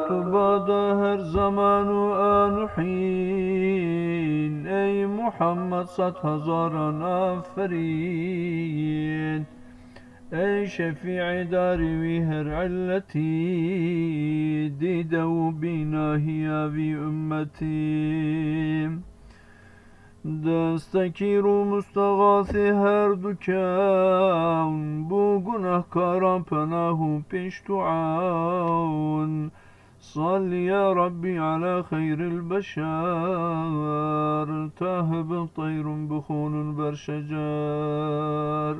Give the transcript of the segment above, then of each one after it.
تبادا هر زمان و آن و حین ای محمد 100,000 آفرین ای شفیع داروی هر علتی دیده و بیناهی وی امتی دستگیر و مستغاثی هر دو کون بو گناهکاران پناه و پیش تو عون صل يا ربي على خير البشر تاهب طير بخون برشجار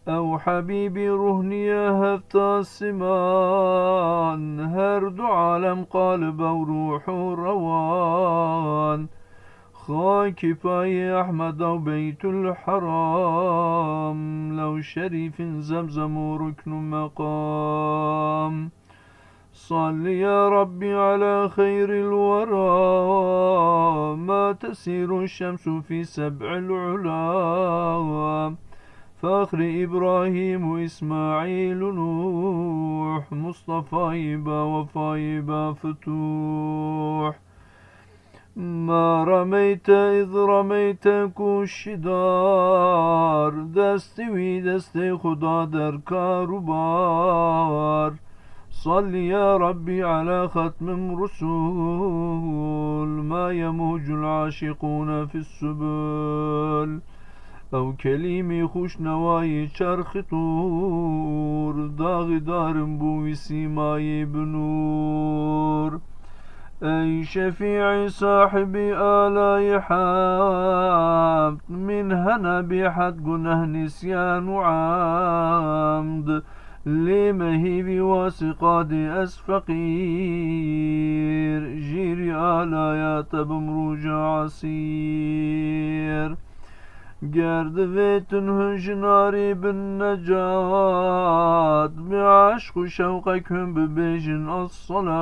او حبيبي رهني هفتا السمان هر دو عالم قالب وروح روان خاك باي أحمد وبيت الحرام لو شريف زمزم وركن مقام صل يا ربي على خير الورى ما تسير الشمس في 7 العلا فاخر إبراهيم وإسماعيل نوح مصطفى با وفاي با فتوح ما رميت إذ رميت كوشدار دستوي دستي خدا در كاروبار صل يا ربي على ختم رسول ما يموج العاشقون في السبل او كليمي خوش نواي چرخ طور داغ دارم بوي سيماي بنور أي شفيع صاحبي آلاء حمد من هنا بحد قنه نسيان وعمد لمهيب واسقاد أسفقير جيري آلايات بمروج عسير گرد ویتن هنجناری بالنجات بعشق و شوقك هم ببيجن الصلاة